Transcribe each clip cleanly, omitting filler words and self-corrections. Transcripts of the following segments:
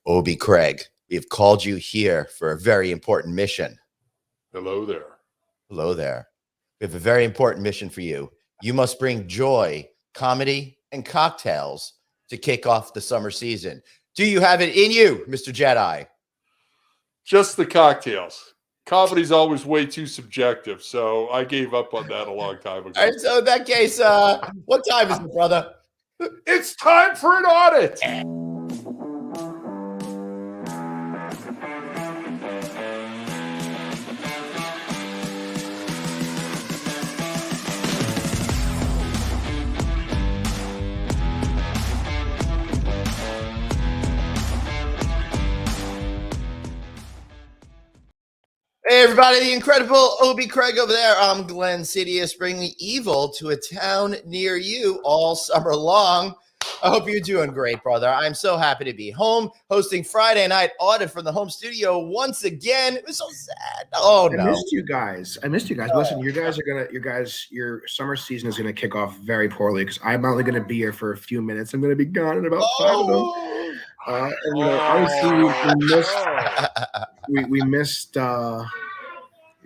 Obi Craig, we have called you here for a very important mission. Hello there. Hello there. We have a very important mission for you. You must bring joy, comedy, and cocktails to kick off the summer season. Do you have it in you, Mr. Jedi? Just the cocktails. Comedy's always way too subjective, so I gave up on that a long time ago. All right, so in that case, what time is it, brother? It's time for an audit. Hey, everybody, the incredible Obi Craig over there. I'm Glenn Sidious, bringing evil to a town near you all summer long. I hope you're doing great, brother. I'm so happy to be home, hosting Friday Night Audit from the home studio once again. It was so sad. Oh, no. I missed you guys. Listen, your summer season is going to kick off very poorly because I'm only going to be here for a few minutes. I'm going to be gone in about 5 of them. And, obviously we missed,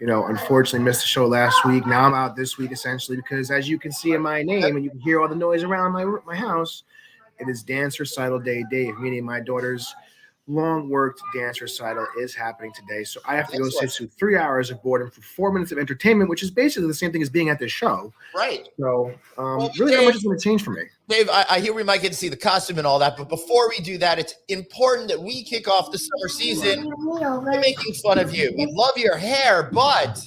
unfortunately missed the show last week. Now I'm out this week essentially because, as you can see in my name and you can hear all the noise around my house, it is Dance Recital Day, Dave, meaning my daughter's long-worked dance recital is happening today. So I have to go sit through 3 hours of boredom for 4 minutes of entertainment, which is basically the same thing as being at this show. Right. So really not much is going to change for me. Dave, I hear we might get to see the costume and all that, but before we do that, it's important that we kick off the summer season by making fun of you. We love your hair, but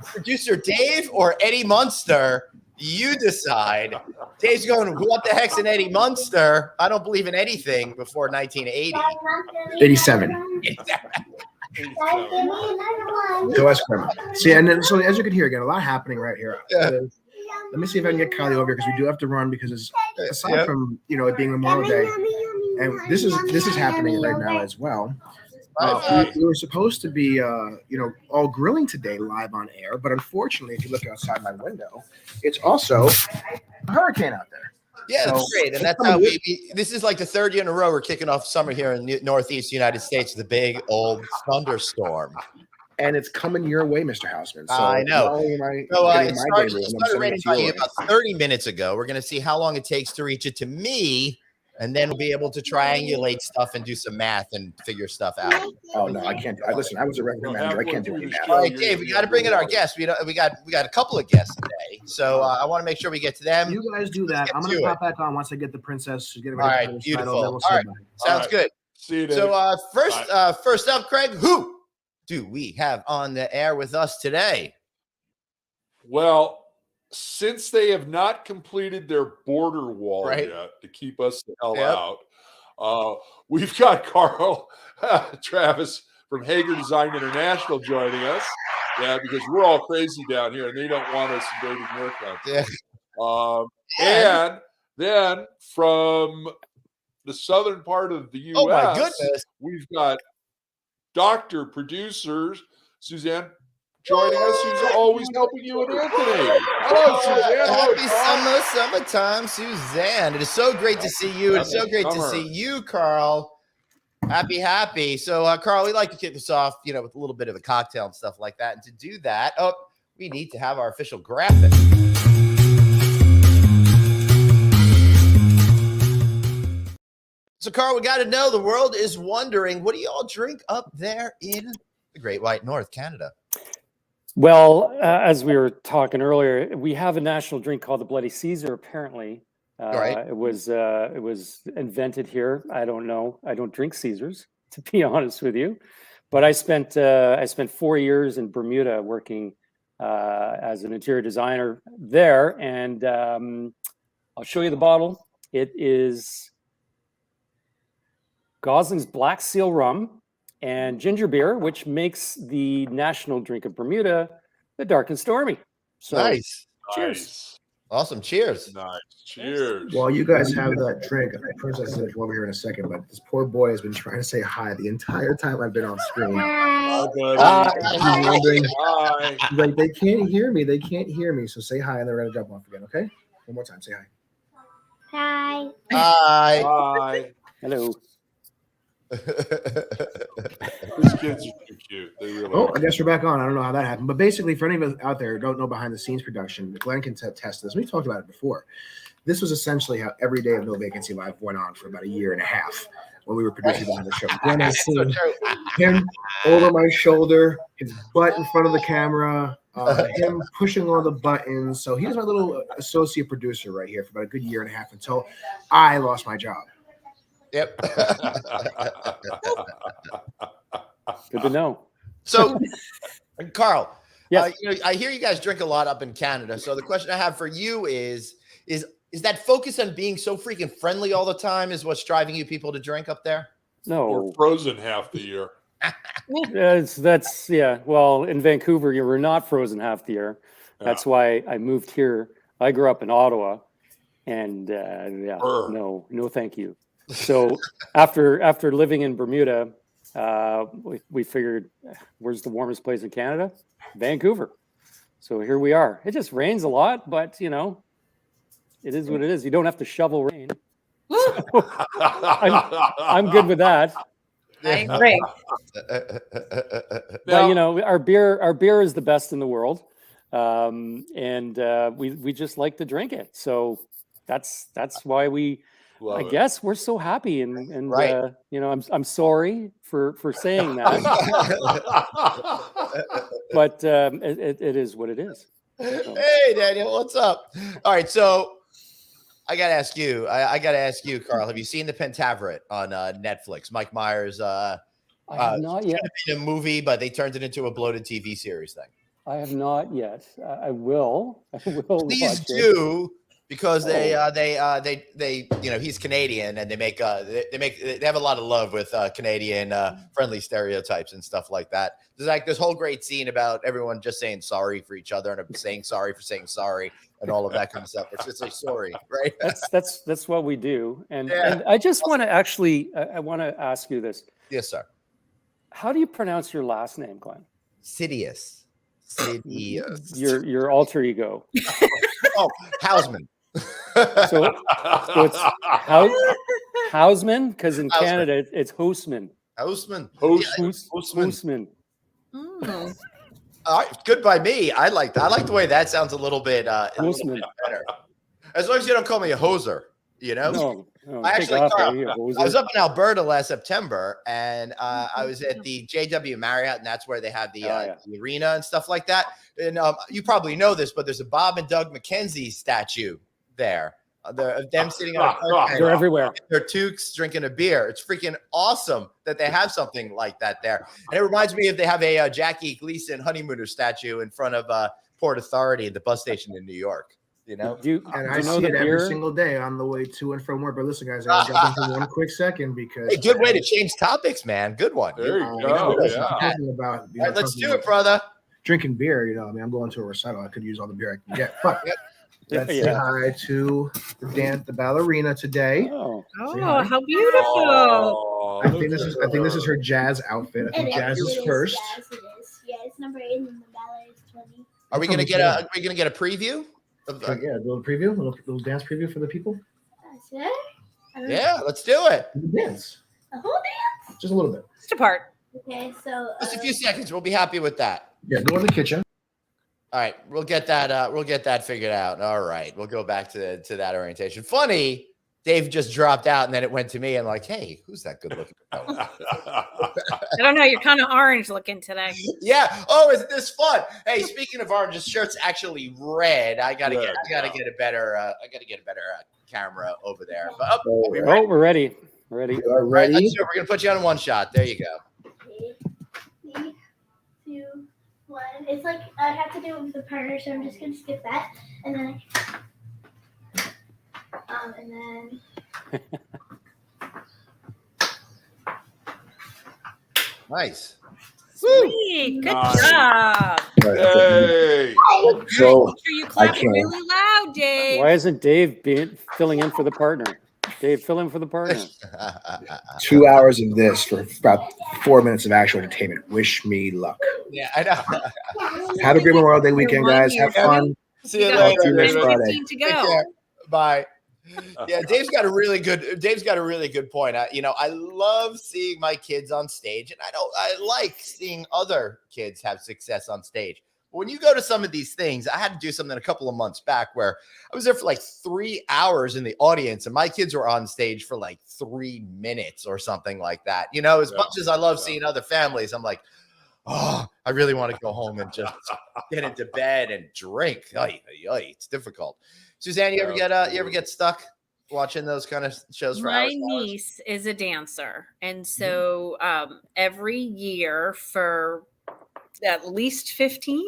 producer Dave or Eddie Munster, you decide. Dave's going, what the heck's an Eddie Munster? I don't believe in anything before 1980. 87. So that's criminal. See, and then, so as you can hear, again, a lot happening right here. Yeah. Let me see if I can get Kylie over here because we do have to run because it's, aside from it being Memorial Day, and this is happening right now as well. We were supposed to be all grilling today live on air, but unfortunately, if you look outside my window, it's also a hurricane out there. Yeah, So, that's great. And that's how this is like the third year in a row we're kicking off summer here in the Northeast United States, the big old thunderstorm. And it's coming your way, Mr. Houseman. So I know. It started raining by you about 30 minutes ago. We're going to see how long it takes to reach it to me, and then we'll be able to triangulate stuff and do some math and figure stuff out. Oh no, I can't. Listen, I was a revenue manager. I can't do any math. All right, Dave, we got to bring in our guests. We got a couple of guests today, so I want to make sure we get to them. You guys do that. I'm gonna pop back on once I get the princess. Get all right, beautiful. All right, sounds good. See you, Dave. So first up, Craig, who do we have on the air with us today? Well, since they have not completed their border wall yet to keep us the hell out, we've got Karl Travis from Hager Design International joining us. Yeah, because we're all crazy down here and they don't want us invading their country. Yeah. And then from the southern part of the U.S., oh my goodness, we've got Dr. Producer Suzanne joining us, who's always helping you and Anthony. Hello, Suzanne. Happy summertime, Suzanne. It is so great to see you. It's so great to see you, Karl. Happy. So, Karl, we like to kick this off, with a little bit of a cocktail and stuff like that. And to do that, we need to have our official graphic. So, Karl, we got to know, the world is wondering, what do you all drink up there in the Great White North, Canada? Well, as we were talking earlier, we have a national drink called the Bloody Caesar. Apparently, it was invented here. I don't know. I don't drink Caesars, to be honest with you. But I spent 4 years in Bermuda working as an interior designer there, and I'll show you the bottle. It is Gosling's Black Seal rum and ginger beer, which makes the national drink of Bermuda the Dark and Stormy. So, nice. Cheers. Awesome. Cheers. Nice. Cheers. Well, you guys have that drink. Princess is going to come over here in a second, but this poor boy has been trying to say hi the entire time I've been on screen. Like, they can't hear me. So say hi, and they're going to jump off again, okay? One more time. Say hi. Hi. Hi. Hi. Hello. These kids are too cute. They really Oh, are. I guess we're back on. I don't know how that happened. But basically, for any of us out there who don't know behind the scenes production, Glenn can test this. We've talked about it before. This was essentially how every day of No Vacancy Live went on for about a year and a half when we were producing behind the show. Glenn has seen him over my shoulder, his butt in front of the camera, him pushing all the buttons. So he was my little associate producer right here for about a good year and a half until I lost my job. Yep. Good to know. So, Karl, yes. I hear you guys drink a lot up in Canada. So the question I have for you is that focus on being so freaking friendly all the time is what's driving you people to drink up there? No. We're frozen half the year. That's yeah. Well, in Vancouver, you were not frozen half the year. That's why I moved here. I grew up in Ottawa, and no, thank you. So after living in Bermuda, we figured, where's the warmest place in Canada? Vancouver. So here we are. It just rains a lot, but it is what it is. You don't have to shovel rain. So I'm good with that. I agree. But our beer is the best in the world, and we just like to drink it. So that's why we. I guess we're so happy, and right. I'm sorry for saying that, but it is what it is. So. Hey, Daniel, what's up? All right, so I gotta ask you. I gotta ask you, Karl. Have you seen The Pentaveret on Netflix? Mike Myers. I have not yet. It's been a movie, but they turned it into a bloated TV series thing. I have not yet. I will. Please do. Because they he's Canadian, and they have a lot of love with Canadian friendly stereotypes and stuff like that. There's like this whole great scene about everyone just saying sorry for each other and saying sorry for saying sorry and all of that kind of stuff. It's just like sorry, right? That's what we do. And I just want to I want to ask you this. Yes, sir. How do you pronounce your last name, Glenn? Sidious. Your alter ego. Oh, Hausman. So it's Hausman, because in Canada it's Hostman. Hostman. Hostman. All right, good by me. I like that. I like the way that sounds a little bit better. As long as you don't call me a hoser, No, actually, Karl, I was up in Alberta last September, and I was at the JW Marriott, and that's where they have the arena and stuff like that. And you probably know this, but there's a Bob and Doug McKenzie statue there. Them sitting on a park. They're everywhere. They're toques drinking a beer. It's freaking awesome that they have something like that there. And it reminds me if they have a Jackie Gleason honeymooner statue in front of Port Authority at the bus station in New York. I see it every single day on the way to and from work. But listen, guys, I'll jump into one quick second because good way to change topics, man. Good one. There you go. Right, let's do it, brother. Drinking beer, I'm going to a recital. I could use all the beer I can get. But let's say hi to the ballerina today. Oh, how beautiful! I think this is her jazz outfit. I think jazz is first. Yeah, it's number 8 and the ballet is 20. Are we gonna get a preview? A little preview, little dance preview for the people. Yeah, let's do it. Dance. A whole dance? Just a little bit. Just a part. Okay, so just a few seconds. We'll be happy with that. Yeah, go in the kitchen. All right, we'll get that figured out. All right, we'll go back to that orientation. Funny, Dave just dropped out, and then it went to me. I'm like, hey, who's that good looking? I don't know. You're kind of orange looking today. Yeah. Oh, isn't this fun? Hey, speaking of orange, this shirt's actually red. I gotta get a better camera over there. But, we're ready. We're ready. We're ready. Right, we're gonna put you on one shot. There you go. 3, 2, 1. It's like I have to do it with the partner, so I'm just gonna skip that, and then Nice. Sweet. Good job. Hey. So make sure you clap really loud, Dave. Why isn't Dave filling in for the partner? Dave, fill in for the partner. 2 hours of this for about 4 minutes of actual entertainment. Wish me luck. Yeah, I know. Have a great Memorial Day weekend, guys. Have fun. See you later. Next Friday. To go. Bye. Yeah, Dave's got a really good point. I love seeing my kids on stage, and I like seeing other kids have success on stage. But when you go to some of these things, I had to do something a couple of months back where I was there for like 3 hours in the audience, and my kids were on stage for like 3 minutes or something like that. As much as I love seeing other families, I'm like, oh, I really want to go home and just get into bed and drink. It's difficult. Suzanne, you ever get stuck watching those kind of shows for hours? My niece is a dancer, and so every year for at least 15,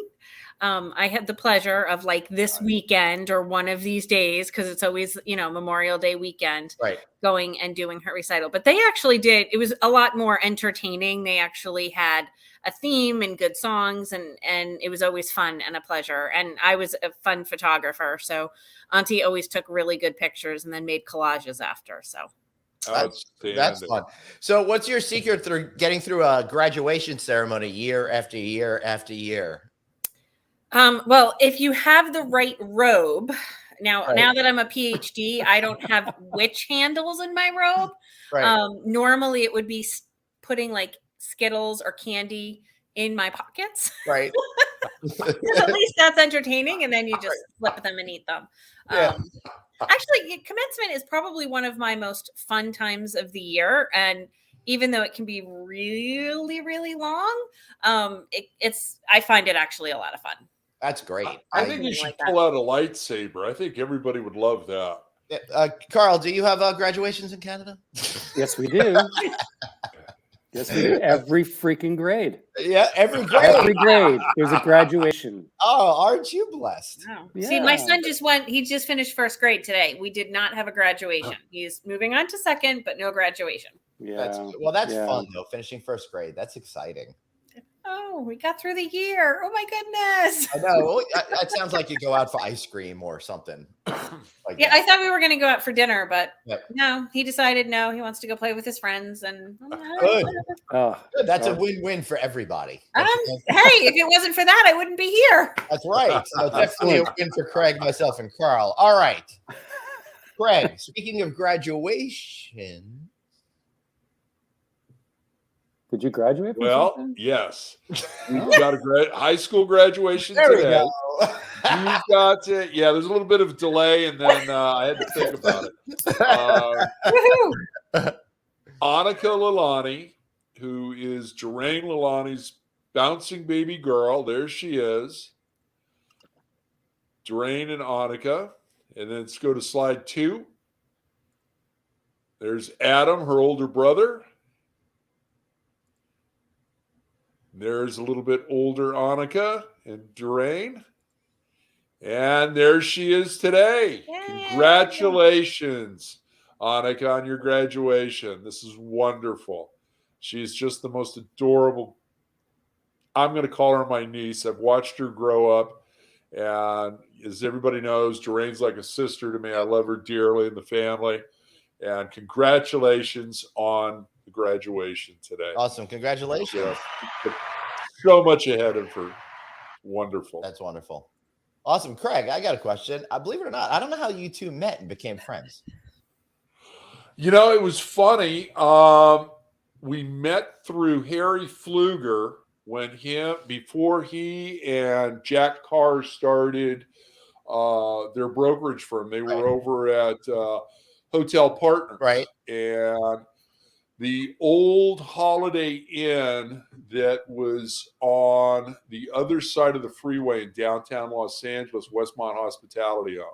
I had the pleasure of like this weekend or one of these days, because it's always Memorial Day weekend, right, going and doing her recital. But they actually did. It was a lot more entertaining. They actually had a theme and good songs, and it was always fun and a pleasure. And I was a fun photographer, so Auntie always took really good pictures and then made collages after. So that's fun. So what's your secret through getting through a graduation ceremony year after year after year? Well, if you have the right robe. Now that I'm a PhD, I don't have witch handles in my robe. Right. Normally it would be putting like Skittles or candy in my pockets. Right. At least that's entertaining. And then you just flip them and eat them. Yeah. Actually, commencement is probably one of my most fun times of the year. And even though it can be really, really long, I find it actually a lot of fun. That's great. I think you should pull out a lightsaber. I think everybody would love that. Carl, do you have graduations in Canada? Yes, we do. Yes, we do. Every freaking grade. Yeah, every grade. Every grade. There's a graduation. Oh, aren't you blessed? Oh. Yeah. See, my son he just finished first grade today. We did not have a graduation. He's moving on to second, but no graduation. Yeah. That's fun though. Finishing first grade. That's exciting. Oh, we got through the year. Oh my goodness. I know. It sounds like you go out for ice cream or something. I thought we were going to go out for dinner, but no, he decided no, he wants to go play with his friends. And good. Good. That's a win-win for everybody. Hey, if it wasn't for that, I wouldn't be here. That's right. So definitely a win for Craig, myself, and Carl. All right. Craig, speaking of graduation. Did you graduate? Well, yes. We've got a high school graduation there today. We go. You've got to, there's a little bit of a delay, and then I had to think about it. Annika Lalani, who is Jeraine Lalani's bouncing baby girl. There she is. Jeraine and Annika. And then let's go to slide 2. There's Adam, her older brother. There's a little bit older Annika and Jeraine. And there she is today. Yay. Congratulations, Annika, on your graduation. This is wonderful. She's just the most adorable. I'm going to call her my niece. I've watched her grow up. And as everybody knows, Jeraine's like a sister to me. I love her dearly and the family. And congratulations on the graduation today. Awesome. Congratulations. So much ahead of her. Wonderful. That's wonderful. Awesome. Craig, I got a question. Believe it or not, I don't know how you two met and became friends. It was funny. We met through Harry Pfluger before he and Jack Carr started their brokerage firm. They were over at Hotel Partners. Right. And the old Holiday Inn that was on the other side of the freeway in downtown Los Angeles, Westmont Hospitality owned.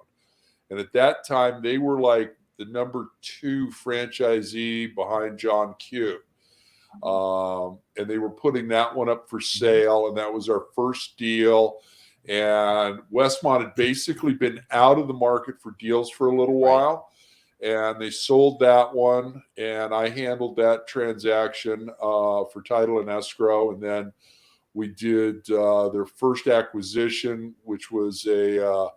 And at that time, they were like the number 2 franchisee behind John Q. And they were putting that one up for sale. And that was our first deal. And Westmont had basically been out of the market for deals for a little while. And they sold that one, and I handled that transaction for title and escrow. And then we did their first acquisition, which was a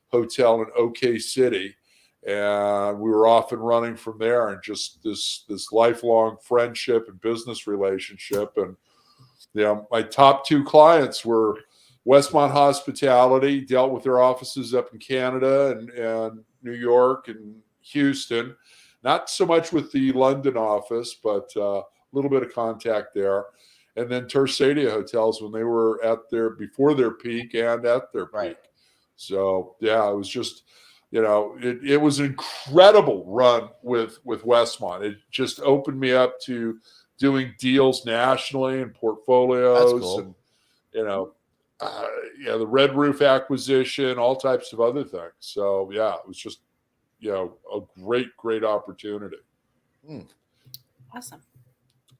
hotel in OK City. And we were off and running from there, and just this lifelong friendship and business relationship. And my top 2 clients were Westmont Hospitality, dealt with their offices up in Canada and New York and Houston, not so much with the London office, but a little bit of contact there. And then Tersadia Hotels when they were at their before their peak and at their peak. So yeah, it was just, it was an incredible run with Westmont. It just opened me up to doing deals nationally and portfolios. That's cool. And the Red Roof acquisition, all types of other things. So yeah, it was just a great opportunity. Awesome.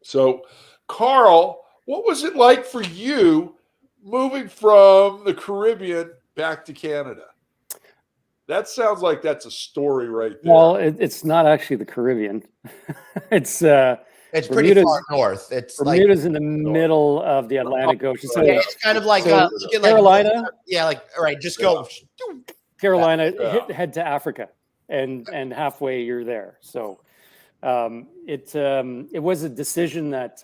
So Karl, what was it like for you moving from the Caribbean back to Canada? That sounds like that's a story right there. Well, it's not actually the Caribbean. It's pretty far north. It's Bermuda's in the middle of the Atlantic Ocean. So it's kind of like Carolina. Just go. Carolina, head to Africa, and halfway you're there. So it was a decision that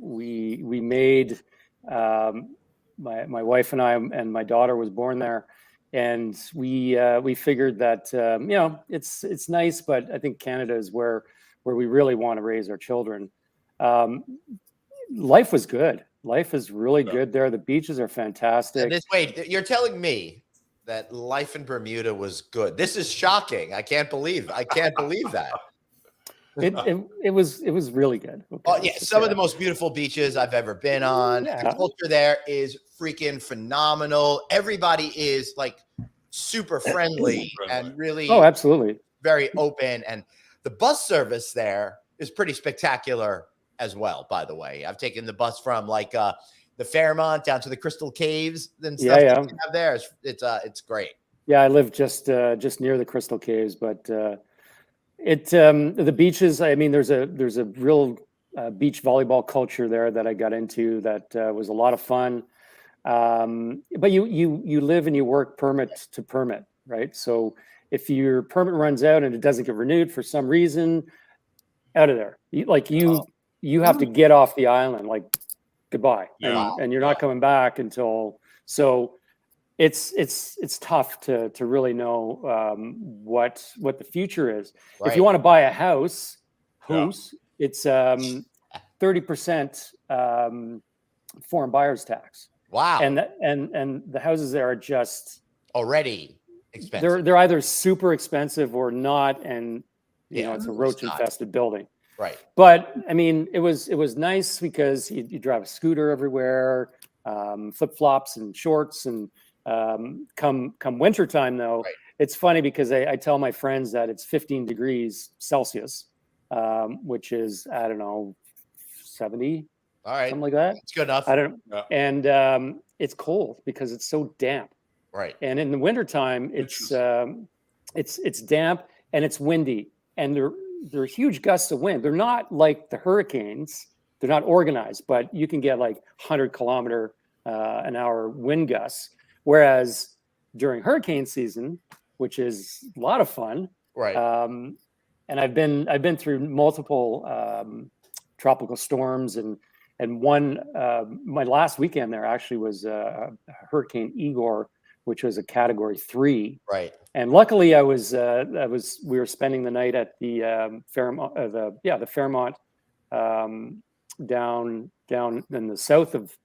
we made. My wife and I and my daughter was born there, and we figured that it's nice, but I think Canada is where we really want to raise our children. Life was good. Life is really good there. The beaches are fantastic. Wait, you're telling me that life in Bermuda was good? This is shocking. I can't believe that. It was really good. Okay, some of the most beautiful beaches I've ever been on. Yeah. The culture there is freaking phenomenal. Everybody is like super friendly and really absolutely very open. And the bus service there is pretty spectacular as well, by the way. I've taken the bus from like the Fairmont down to the Crystal Caves and stuff that you have there. It's great. Yeah, I live just near the Crystal Caves, but the beaches, I mean, there's a real beach volleyball culture there that I got into that was a lot of fun. But you live and you work permit to permit, right? So if your permit runs out and it doesn't get renewed for some reason, out of there. You have to get off the island, like goodbye, and you're not coming back until. So it's tough to really know what the future is. Right. If you want to buy a house, it's 30% foreign buyers tax. Wow. And the houses there are just already expensive. They're either super expensive or not, and it's a roach infested building. Right. But I mean, it was nice because you drive a scooter everywhere, flip flops and shorts, and come wintertime though, it's funny because I tell my friends that it's 15 degrees Celsius, which is, I don't know, 70. All right. Something like that. It's good enough. I don't know. Yeah. And it's cold because it's so damp. Right. And in the wintertime, it's damp and it's windy, and they're huge gusts of wind. They're not like the hurricanes. They're not organized, but you can get like 100 kilometer an hour wind gusts. Whereas during hurricane season, which is a lot of fun, right? And I've been through multiple tropical storms, and one my last weekend there actually was Hurricane Igor, which was a Category 3. Right. And luckily, we were spending the night at the Fairmont, the Fairmont down in the south of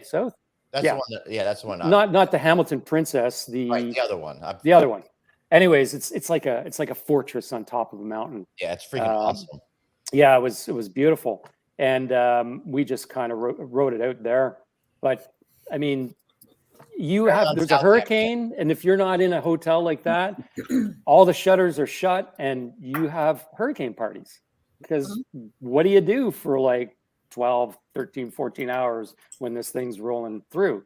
south. That's the one. That's the one. Not the Hamilton Princess. The other one. The other one. Anyways, it's like a fortress on top of a mountain. Yeah, it's freaking awesome. Yeah, it was beautiful, and we just kind of wrote it out there. But I mean, there's a hurricane, and if you're not in a hotel like that, all the shutters are shut, and you have hurricane parties. Because what do you do for like 12, 13, 14 hours when this thing's rolling through?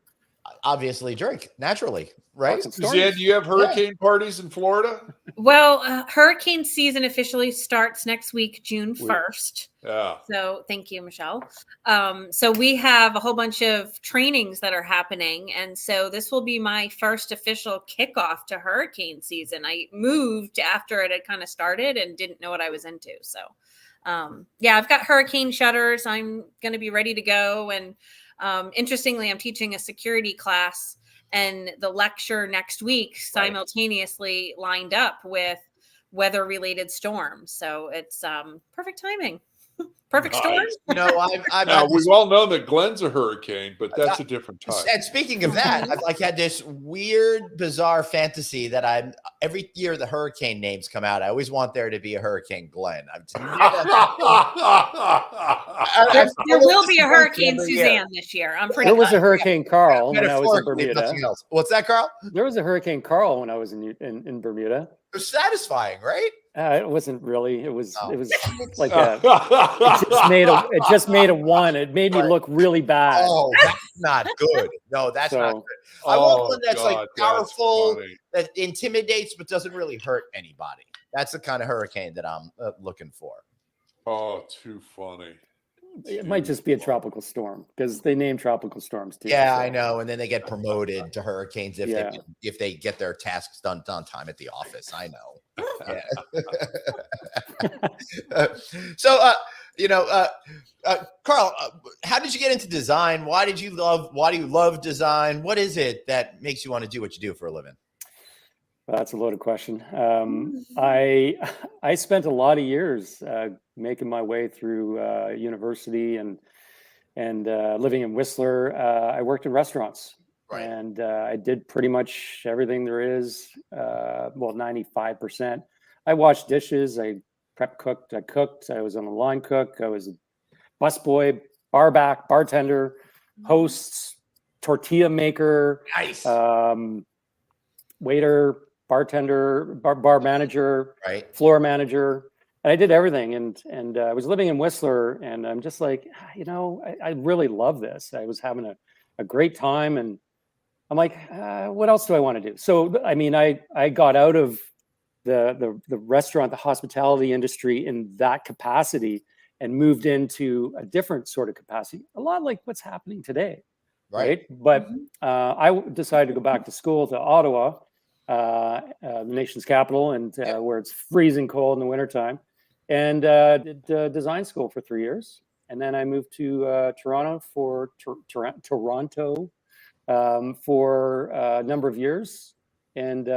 Obviously drink, naturally, right? Suzanne, do you have hurricane parties in Florida? Well, hurricane season officially starts next week, June 1st. Yeah. So thank you, Michelle. So we have a whole bunch of trainings that are happening. And so this will be my first official kickoff to hurricane season. I moved after it had kind of started and didn't know what I was into. So I've got hurricane shutters. I'm going to be ready to go. And interestingly, I'm teaching a security class, and the lecture next week simultaneously lined up with weather-related storms. So it's perfect timing. Perfect storm. You know, I've now we've all known that Glenn's a hurricane, but that's a different type. And speaking of that, I've like had this weird, bizarre fantasy that every year the hurricane names come out. I always want there to be a Hurricane Glenn. There will be a Hurricane Suzanne this year. I'm pretty. There was a Hurricane Carl when I was in Bermuda. Nothing else. What's that, Carl? There was a Hurricane Carl when I was in Bermuda. It was satisfying, right? It wasn't really. It was like it just made a one. It made me look really bad. Oh, that's not good. No, that's not good. I want one that's like powerful, that intimidates but doesn't really hurt anybody. That's the kind of hurricane that I'm looking for. Oh, too funny. It might just be a tropical storm because they name tropical storms too. Yeah, so. I know. And then they get promoted to hurricanes if they get their tasks done on time at the office. I know. So, Karl, how did you get into design? Why do you love design? What is it that makes you want to do what you do for a living? Well, that's a loaded question. I spent a lot of years making my way through university and living in Whistler. I worked in restaurants. Right. And I did pretty much everything there is. 95%. I washed dishes. I prep cooked. I cooked. I was on the line cook. I was a busboy, barback, bartender, host, tortilla maker, nice. Waiter, bartender, bar manager, right. Floor manager. And I did everything. And I was living in Whistler, and I'm just like, I really love this. I was having a great time, and I'm like, what else do I want to do? So, I mean, I got out of the restaurant, the hospitality industry in that capacity and moved into a different sort of capacity, a lot like what's happening today. Right. But I decided to go back to school to Ottawa, the nation's capital, and where it's freezing cold in the wintertime, and did design school for 3 years. And then I moved to Toronto for Toronto for a number of years. And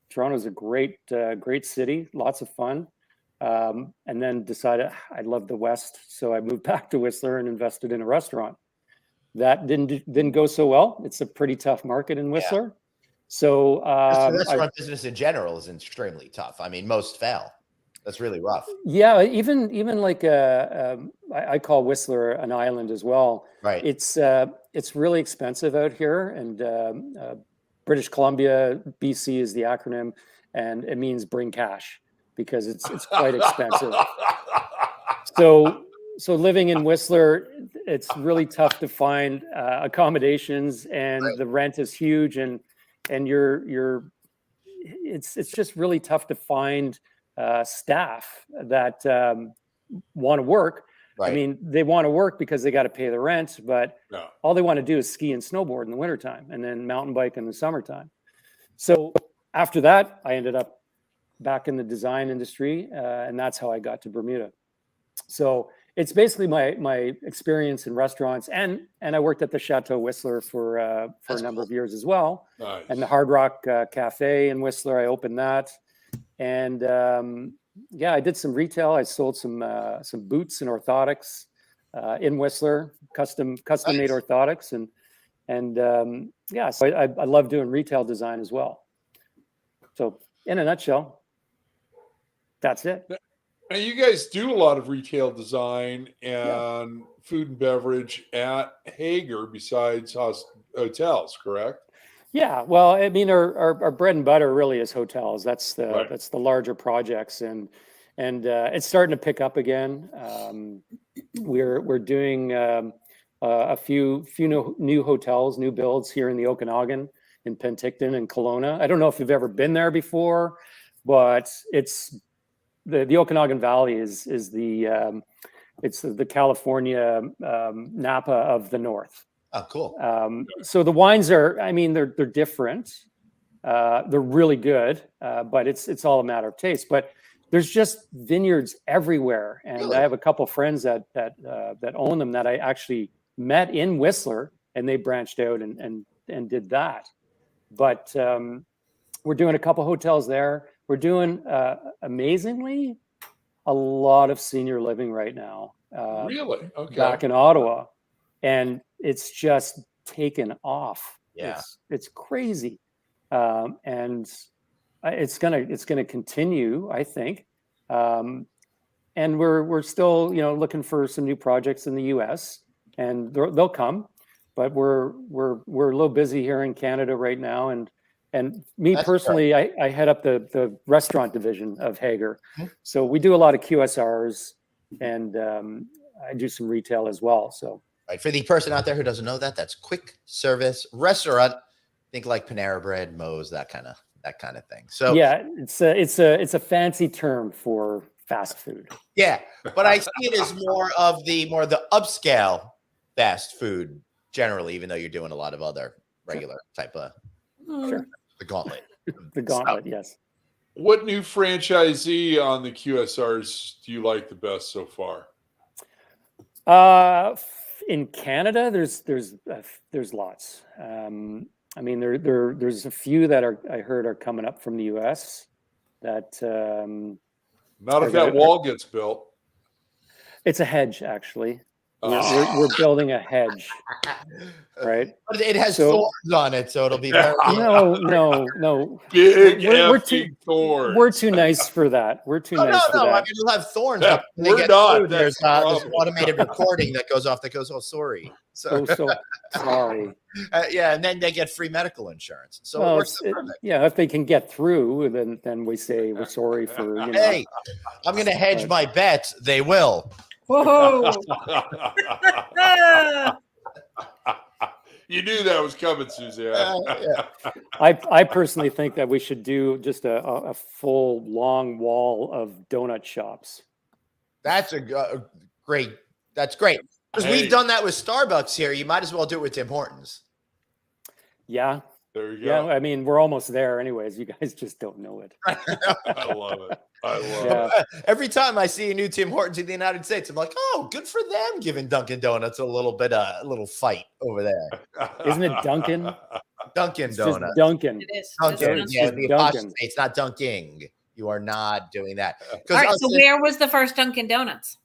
Toronto's a great city, lots of fun. And then decided I love the West. So I moved back to Whistler and invested in a restaurant. That didn't go so well. It's a pretty tough market in Whistler. Yeah. So the restaurant business in general is extremely tough. I mean, most fail. That's really rough. Yeah, even like I call Whistler an island as well. Right. It's really expensive out here, and British Columbia, BC is the acronym, and it means bring cash because it's quite expensive. So living in Whistler, it's really tough to find accommodations, and the rent is huge, and it's just really tough to find staff that want to work. Right. I mean, they want to work because they got to pay the rent, but all they want to do is ski and snowboard in the wintertime and then mountain bike in the summertime. So after that, I ended up back in the design industry, and that's how I got to Bermuda. So it's basically my experience in restaurants, and I worked at the Chateau Whistler for a number of years as well. Nice. And the Hard Rock Cafe in Whistler, I opened that. And I did some retail. I sold some boots and orthotics in Whistler, custom made orthotics, so I love doing retail design as well. So in a nutshell, that's it. Now you guys do a lot of retail design and food and beverage at Hager besides hotels, correct? Yeah, well, I mean, our bread and butter really is hotels. That's the larger projects, and it's starting to pick up again. We're doing a few new hotels, new builds here in the Okanagan, in Penticton and Kelowna. I don't know if you've ever been there before, but it's the Okanagan Valley is the it's the California Napa of the North. Oh, cool. So the wines are, I mean, they're different. They're really good, but it's all a matter of taste. But there's just vineyards everywhere, and really? I have a couple friends that own them that I actually met in Whistler, and they branched out and did that. But we're doing a couple hotels there. We're doing amazingly a lot of senior living right now. Really? Okay. Back in Ottawa, and it's just taken off. Yeah. It's crazy, and it's gonna continue, I think. And we're still looking for some new projects in the U.S. and they'll come, but we're a little busy here in Canada right now. And me That's personally, I head up the restaurant division of Hager, so we do a lot of QSRs and I do some retail as well. So right, for the person out there who doesn't know that, that's quick service restaurant. Think like Panera Bread, Moe's, that kind of thing. So yeah, it's a fancy term for fast food. Yeah, but I see it as more of the upscale fast food generally, even though you're doing a lot of other regular type of the gauntlet. The gauntlet, yes. What new franchisee on the QSRs do you like the best so far? In Canada, there's lots. I mean, there's a few that I heard are coming up from the US that not if that wall gets built. It's a hedge, actually. We're building a hedge, right? But it has thorns on it, so it'll be very no. Big thorns. We're too nice for that. We're too nice for that. I mean, you'll have thorns. We're not. There's this automated recording that goes off. That goes, oh, sorry. So sorry. Yeah, and then they get free medical insurance. So it works perfect. Yeah, if they can get through, then we say we're sorry for. Hey, I'm going to hedge my bets. They will. Whoa! You knew that was coming, Suzanne. Yeah. I personally think that we should do just a full long wall of donut shops. That's great. That's great. Because we've done that with Starbucks here. You might as well do it with Tim Hortons. Yeah. There you go. Yeah, I mean, we're almost there anyways. You guys just don't know it. I love it. It. Every time I see a new Tim Hortons in the United States, I'm like, oh, good for them giving Dunkin' Donuts a little fight over there. Isn't it Dunkin'? Dunkin' It's Donuts. Just Dunkin'. It is. Dunkin'. It's Yeah, just the Dunkin'. apostrophe. It's not dunking. You are not doing that. All right. So where was the first Dunkin' Donuts?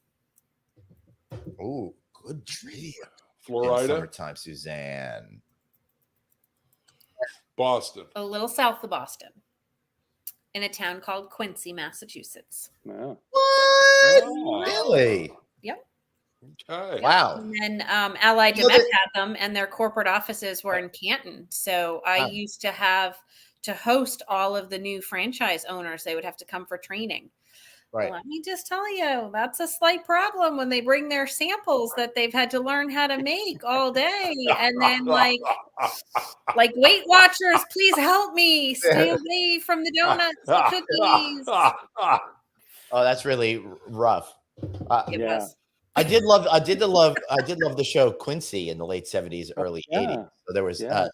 Oh, good trivia. Florida. Summertime, Suzanne. Boston. A little south of Boston, in a town called Quincy, Massachusetts. Wow. What? Oh. Really? Yep. Okay. Wow. And then Allied Domecq had them, and their corporate offices were in Canton. So I used to have to host all of the new franchise owners. They would have to come for training. Right. Let me just tell you, that's a slight problem when they bring their samples that they've had to learn how to make all day. And then like Weight Watchers, please help me. Stay away from the donuts and cookies. Oh, that's really rough. It was. I did love the show Quincy in the late 70s, early 80s. So there was that.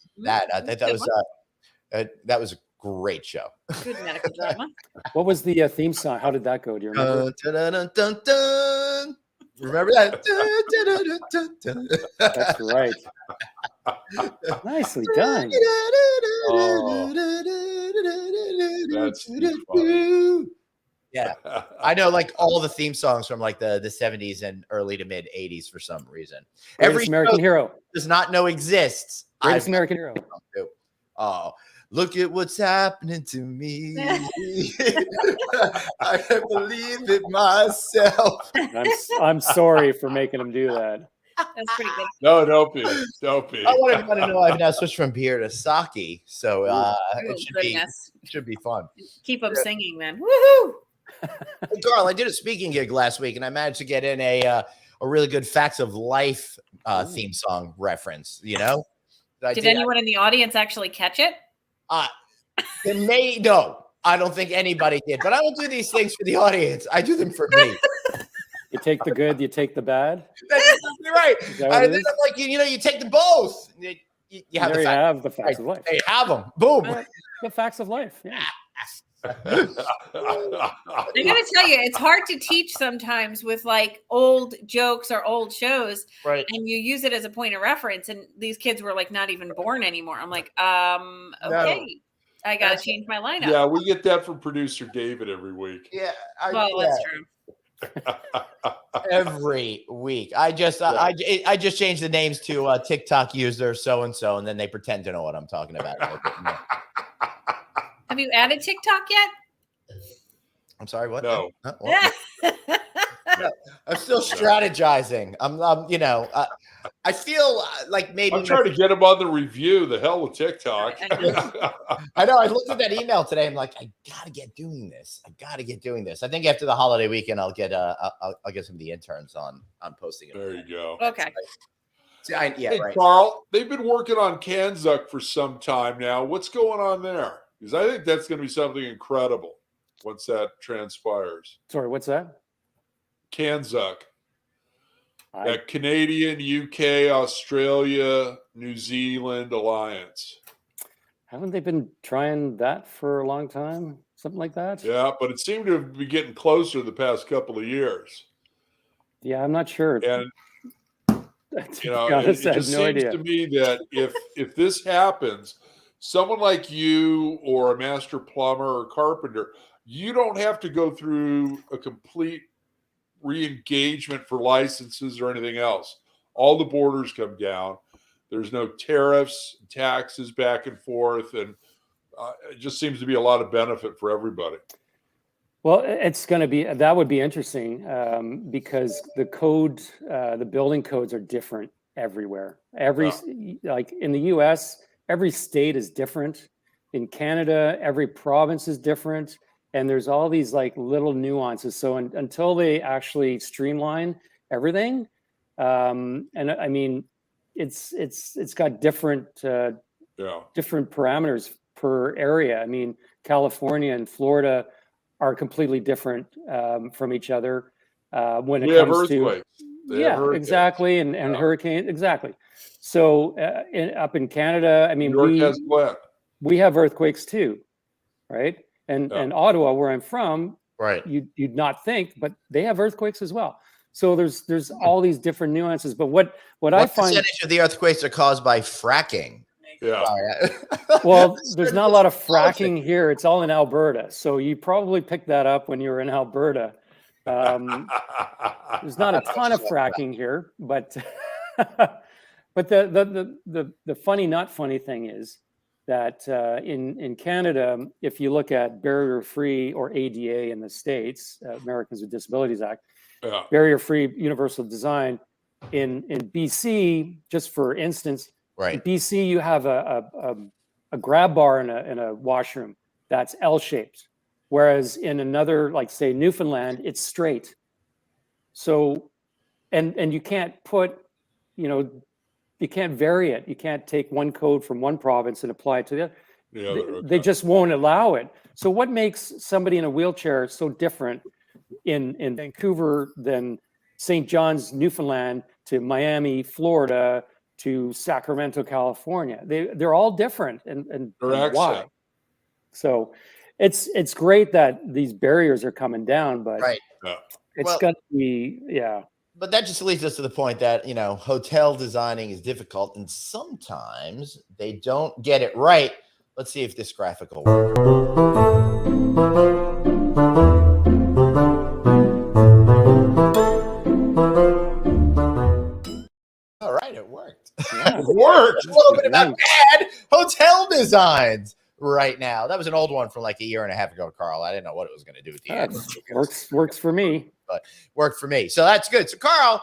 I think that was a great show. Good medical drama. What was the theme song? How did that go? Do you remember? Remember that? That's right. Nicely done. That's funny. Yeah, I know like all the theme songs from like the 70s and early to mid 80s for some reason. Greatest American Hero does not know exists. Greatest American Hero. Oh, look at what's happening to me. I can't believe it myself. I'm sorry for making him do that. That's pretty good. No, don't be. I want everyone to know I've now switched from beer to sake, so it should be fun. Keep them singing then. Woohoo! Hey, Karl, I did a speaking gig last week, and I managed to get in a really good Facts of Life theme song reference. You know, did anyone in the audience actually catch it? No, I don't think anybody did. But I don't do these things for the audience. I do them for me. You take the good, you take the bad. That's exactly right. And then I'm like, you take them both. You have the facts of life. They have them. Boom. The facts of life. Yeah. I gotta tell you, it's hard to teach sometimes with like old jokes or old shows, right? And you use it as a point of reference, and these kids were like not even born anymore. I'm like, okay. I got to change my lineup. Yeah, we get that from producer David every week. Yeah. That's true. Every week. I just changed the names to TikTok user so-and-so, and then they pretend to know what I'm talking about. Have you added TikTok yet? I'm sorry, what? No. I'm still strategizing. I feel like maybe I'm trying to get him on the review. The hell with TikTok. I know. I looked at that email today. I'm like, I gotta get doing this. I think after the holiday weekend, I'll get some of the interns on posting it. There you go. Okay. Hey, right. Karl, they've been working on Kanzuk for some time now. What's going on there? Because I think that's going to be something incredible once that transpires. Sorry, what's that? Kanzuk. That Canadian, UK, Australia, New Zealand alliance. Haven't they been trying that for a long time? Something like that? Yeah, but it seemed to be getting closer the past couple of years. Yeah, I'm not sure. And it just seems to me that if this happens, someone like you or a master plumber or carpenter, you don't have to go through a complete re-engagement for licenses or anything else. All the borders come down. There's no tariffs, taxes back and forth, and it just seems to be a lot of benefit for everybody. Well, that would be interesting because the building codes are different everywhere. Like in the US, every state is different. In Canada, every province is different. And there's all these like little nuances. So until they actually streamline everything, and I mean, it's got different parameters per area. I mean, California and Florida are completely different from each other when it comes to exactly, and hurricane exactly. So up in Canada, I mean, we have earthquakes too, right? And Ottawa, where I'm from, right? You'd not think, but they have earthquakes as well. So there's all these different nuances. But what I find, percentage of the earthquakes are caused by fracking? Yeah. Well, there's not a lot of fracking here. It's all in Alberta. So you probably picked that up when you were in Alberta. There's not a ton of fracking here, but but the funny, not funny thing is that in Canada, if you look at barrier-free or ADA in the States, Americans with Disabilities Act, barrier-free universal design, in BC, just for instance, right. In BC, you have a grab bar in a washroom that's L-shaped, whereas in another, like say Newfoundland, it's straight. So, and you can't put, you can't vary it. You can't take one code from one province and apply it to the other. They just won't allow it. So what makes somebody in a wheelchair so different in Vancouver than St. John's, Newfoundland, to Miami, Florida, to Sacramento, California? They're all different, and why? So it's great that these barriers are coming down, but it's going to be But that just leads us to the point that, hotel designing is difficult and sometimes they don't get it right. Let's see if this graphic will work. All right, it worked. Yeah, it worked. A little bit about bad hotel designs right now. That was an old one from like a year and a half ago, Karl. I didn't know what it was going to do at the end. Works for me. But worked for me. So that's good. So Karl,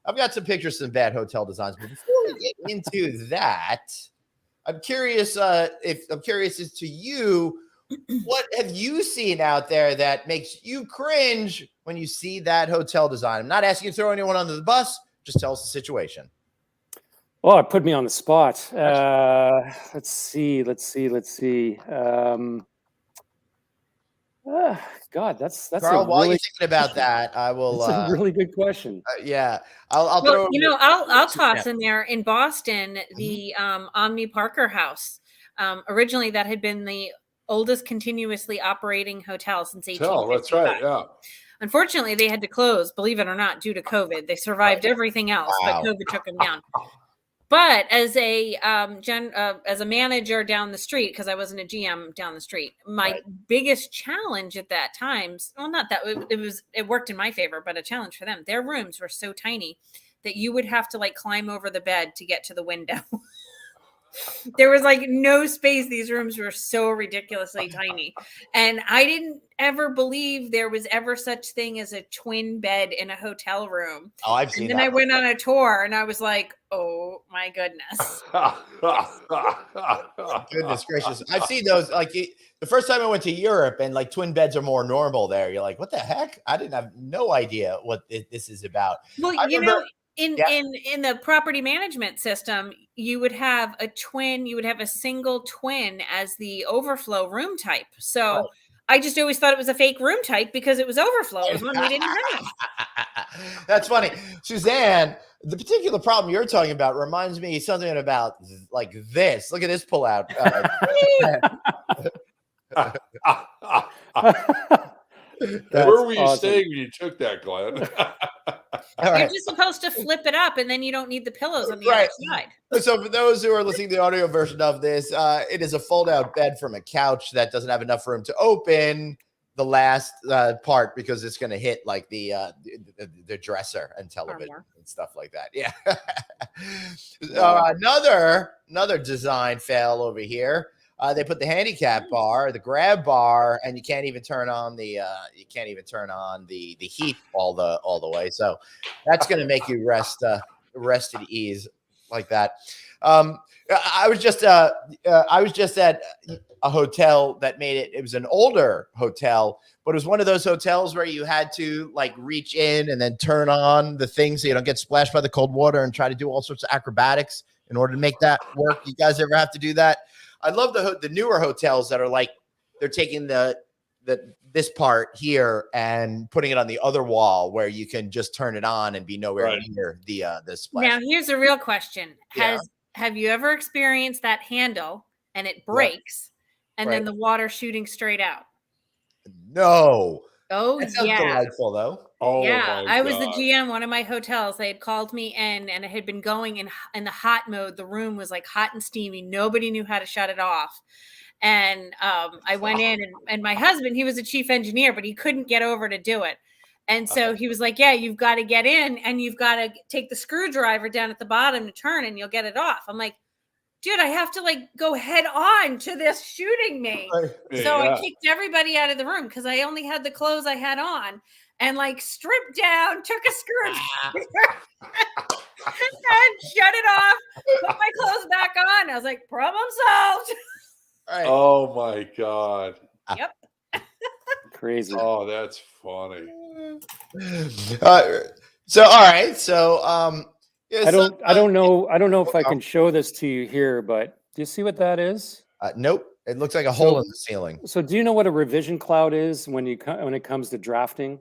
I've got some pictures of some bad hotel designs. But before we get into that, I'm curious as to you, what have you seen out there that makes you cringe when you see that hotel design? I'm not asking you to throw anyone under the bus. Just tell us the situation. Well, it put me on the spot. Let's see. God, that's Karl. While you're thinking about that, I will. That's a really good question. I'll throw. I'll toss in there in Boston the Omni Parker House. Originally, that had been the oldest continuously operating hotel since 1855. That's right. Yeah. Unfortunately, they had to close, believe it or not, due to COVID. They survived everything else, but COVID took them down. But as a manager down the street, because I wasn't a GM down the street, my biggest challenge at that time, well, not that it worked in my favor, but a challenge for them. Their rooms were so tiny that you would have to like climb over the bed to get to the window. There was like no space. These rooms were so ridiculously tiny. And I didn't ever believe there was ever such thing as a twin bed in a hotel room. Oh, I've seen that. And then I went on a tour and I was like, oh my goodness. Goodness gracious. I've seen those. Like the first time I went to Europe and like twin beds are more normal there. You're like, what the heck? I didn't have no idea what this is about. Well, in the property management system, you would have a single twin as the overflow room type. So I just always thought it was a fake room type because it was overflow. It was one we didn't have. That's funny. Suzanne, the particular problem you're talking about reminds me something about like this. Look at this pullout. Where were you staying when you took that, Glenn? You're just supposed to flip it up, and then you don't need the pillows on the other side. So for those who are listening to the audio version of this, it is a fold-out bed from a couch that doesn't have enough room to open the last part because it's going to hit like the dresser and television and stuff like that. Yeah. Another design fail over here. They put the handicap bar, the grab bar, and you can't even turn on the heat all the way. So that's going to make you rest at ease like that. I was just at a hotel that made it. It was an older hotel, but it was one of those hotels where you had to like reach in and then turn on the thing so you don't get splashed by the cold water and try to do all sorts of acrobatics in order to make that work. You guys ever have to do that? I love the newer hotels that are like they're taking this part here and putting it on the other wall where you can just turn it on and be nowhere near the splash. Now here's a real question: Have you ever experienced that handle and it breaks and then the water shooting straight out? No. Oh, that sounds delightful though. Oh, yeah. I was the GM, one of my hotels. They had called me in and it had been going in the hot mode. The room was like hot and steamy. Nobody knew how to shut it off. And I went in and my husband, he was a chief engineer, but he couldn't get over to do it. And so he was like, yeah, you've got to get in and you've got to take the screwdriver down at the bottom to turn and you'll get it off. I'm like, dude, I have to like go head on to this shooting me. So I kicked everybody out of the room because I only had the clothes I had on and like stripped down, took a screwdriver and shut it off, put my clothes back on. I was like, problem solved. Oh my God. Yep. Crazy. Oh, that's funny. So, all right. So, I don't know if I can show this to you here, but do you see what that is? Nope. It looks like a hole in the ceiling. So do you know what a revision cloud is when it comes to drafting?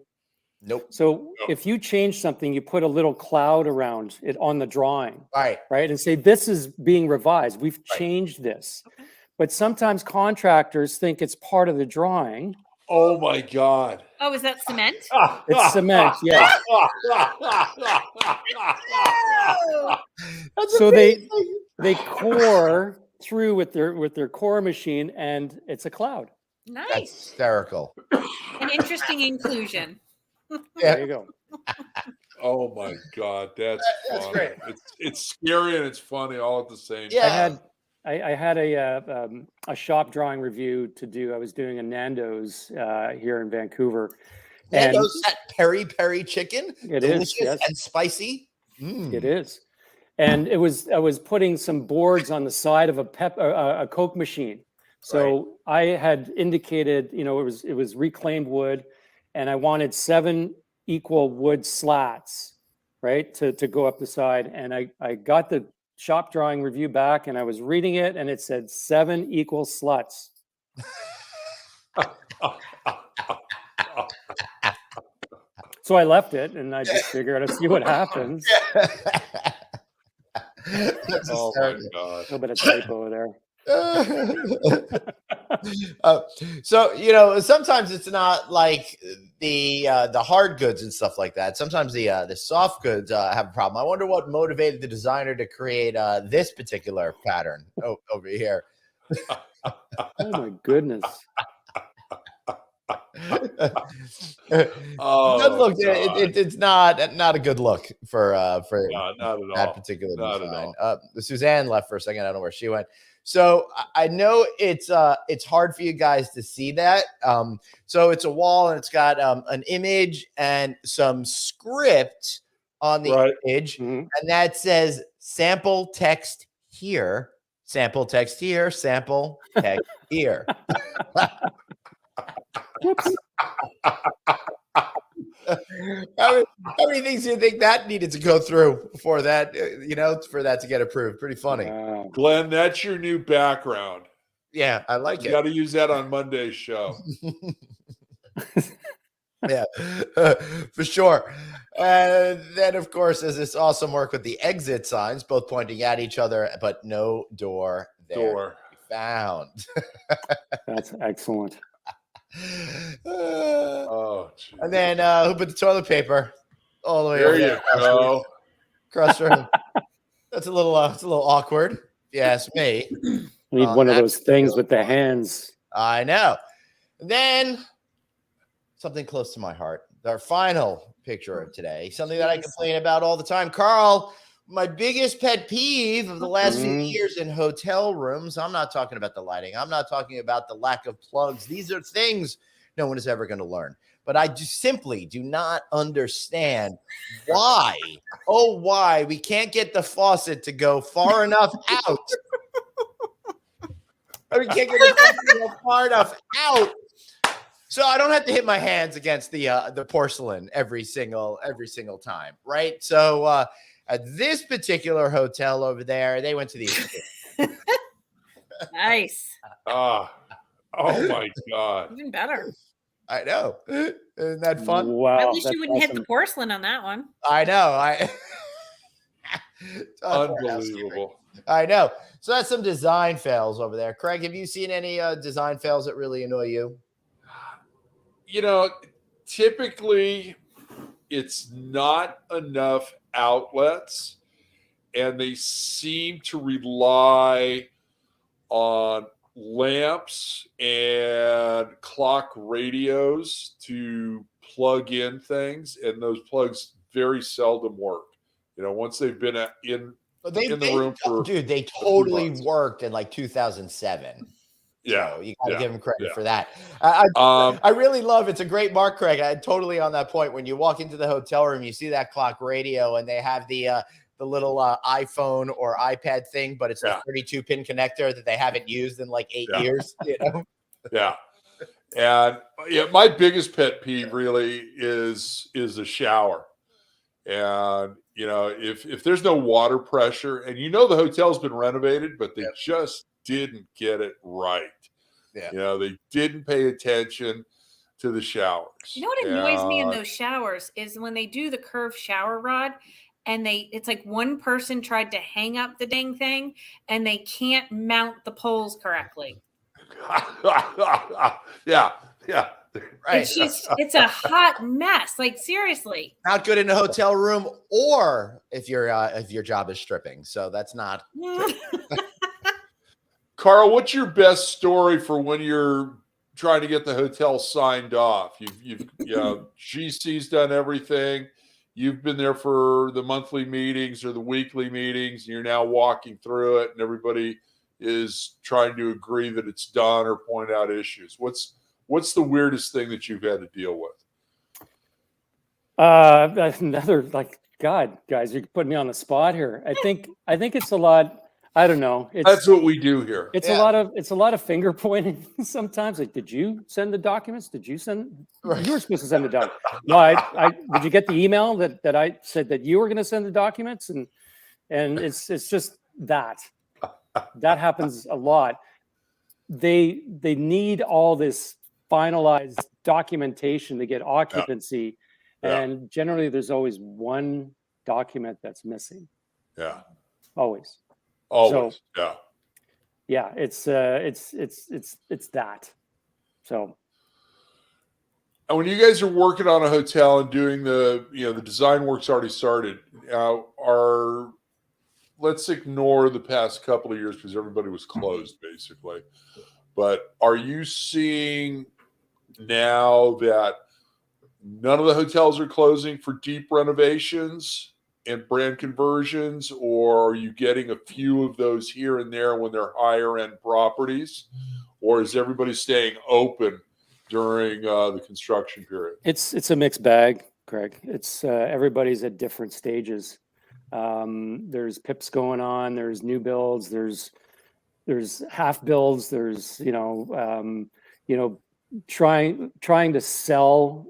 Nope. So if you change something, you put a little cloud around it on the drawing. Right. And say, this is being revised. We've changed this. Okay. But sometimes contractors think it's part of the drawing. Oh my God. Oh, is that cement? It's cement, yeah. So they core through with their core machine and it's a cloud. Nice. That's hysterical. An interesting inclusion. There you go. Oh my God, that's great. It's scary and it's funny all at the same time. Yeah. I had a shop drawing review to do. I was doing a Nando's here in Vancouver. Nando's that peri peri chicken. It delicious is, yes. And spicy. It is. And I was putting some boards on the side of a Coke machine. So I had indicated, it was reclaimed wood, and I wanted 7 equal wood slats, to go up the side. And I got the shop drawing review back, and I was reading it, and it said 7 equal sluts. So I left it, and I just figured I'd see what happens. Oh my God. A little bit of typo there. So sometimes it's not like the hard goods and stuff like that. Sometimes the soft goods have a problem. I wonder what motivated the designer to create this particular pattern over here. Oh my goodness! It's not a good look for not at all. that particular Not design. Suzanne left for a second. I don't know where she went. So I know it's hard for you guys to see that. So it's a wall and it's got an image and some script on the image, and that says sample text here, sample text here, sample text here. How many things do you think that needed to go through before that, for that to get approved? Pretty funny. Wow. Glenn, that's your new background. Yeah, I like it. You got to use that on Monday's show. Yeah, for sure. And then, of course, there's this awesome work with the exit signs, both pointing at each other, but no door there to be found. That's excellent. And then who put the toilet paper all the way over there? Across the room. That's a little awkward. Yes, me. We need one of those things with the hands. I know. And then something close to my heart. Our final picture of today. Something that I complain about all the time. Karl, my biggest pet peeve of the last few years in hotel rooms. I'm not talking about the lighting. I'm not talking about the lack of plugs. These are things no one is ever going to learn. But I just simply do not understand why we can't get the faucet to go far enough out. We can't get the faucet to go far enough out, so I don't have to hit my hands against the porcelain every single time, right? So at this particular hotel over there, they went to the Nice. Oh my God. Even better. I know. Isn't that fun? Wow. At least you wouldn't hit the porcelain on that one. I know. Unbelievable. I know. So that's some design fails over there. Craig, have you seen any design fails that really annoy you? Typically it's not enough outlets, and they seem to rely on lamps and clock radios to plug in things, and those plugs very seldom work. Once they've been in the room for they totally worked in like 2007. Yeah, so you got to give them credit for that. I really love it's a great mark, Craig. I'm totally on that point. When you walk into the hotel room, you see that clock radio, and they have the little iPhone or iPad thing, but it's a 32-pin connector that they haven't used in like 8 years. Yeah. And my biggest pet peeve really is the shower. And if there's no water pressure, and the hotel's been renovated, but they just didn't get it right. Yeah. They didn't pay attention to the showers. You know what annoys me in those showers is when they do the curved shower rod, and it's like one person tried to hang up the dang thing and they can't mount the poles correctly. Yeah. Right. It's a hot mess. Like, seriously. Not good in a hotel room, or if your job is stripping. So that's not. Karl, what's your best story for when you're trying to get the hotel signed off? GC's done everything. You've been there for the monthly meetings or the weekly meetings, and you're now walking through it, and everybody is trying to agree that it's done or point out issues. What's the weirdest thing that you've had to deal with? Another, God, guys, you're putting me on the spot here. I think it's a lot. I don't know. That's what we do here. It's a lot of finger pointing sometimes. Like, did you send the documents? Did you send? You were supposed to send the documents. No, I did you get the email that I said that you were going to send the documents? And it's just that happens a lot. They need all this finalized documentation to get occupancy, and generally there's always one document that's missing. Yeah, always. So, yeah, it's that. So. And when you guys are working on a hotel and doing the design work's already started, let's ignore the past couple of years because everybody was closed basically. But are you seeing now that none of the hotels are closing for deep renovations and brand conversions, or are you getting a few of those here and there when they're higher end properties, or is everybody staying open during the construction period? It's a mixed bag, Craig. It's everybody's at different stages. There's PIPs going on. There's new builds. There's half builds. There's trying to sell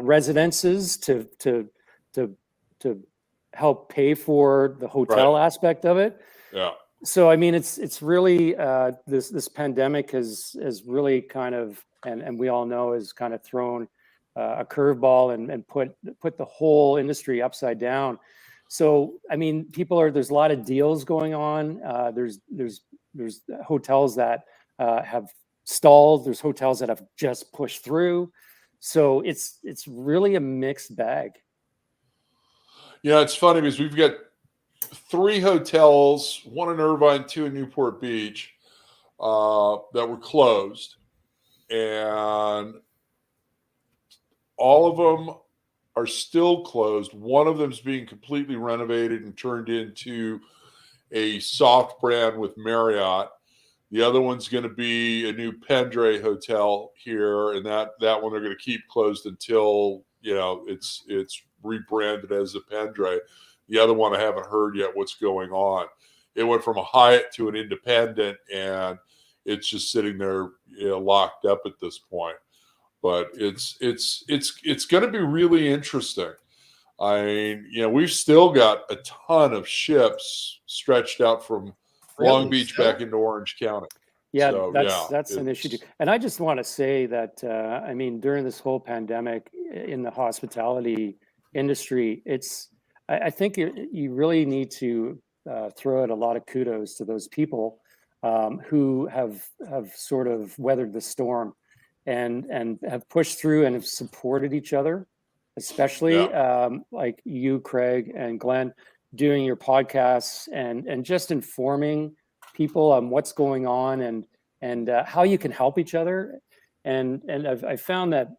residences to help pay for the hotel aspect of it. Yeah. So I mean, it's really this pandemic has really kind of, and we all know, has kind of thrown a curveball and put the whole industry upside down. So I mean, there's a lot of deals going on. There's hotels that have stalled. There's hotels that have just pushed through. So it's really a mixed bag. Yeah, it's funny because we've got 3 hotels, 1 in Irvine, 2 in Newport Beach, that were closed, and all of them are still closed. One of them is being completely renovated and turned into a soft brand with Marriott. The other one's going to be a new Pendray hotel here, and that one they're going to keep closed until it's rebranded as a Pendray. The other one I haven't heard yet what's going on. It went from a Hyatt to an independent, and it's just sitting there locked up at this point. But it's going to be really interesting. I mean, we've still got a ton of ships stretched out from Long Beach back into Orange County. Yeah, so, that's an issue too. And I just want to say that I mean, during this whole pandemic in the hospitality industry, I think you really need to throw out a lot of kudos to those people who have sort of weathered the storm and have pushed through and have supported each other, especially like you, Craig, and Glenn, doing your podcasts and just informing people on what's going on and how you can help each other. And I found that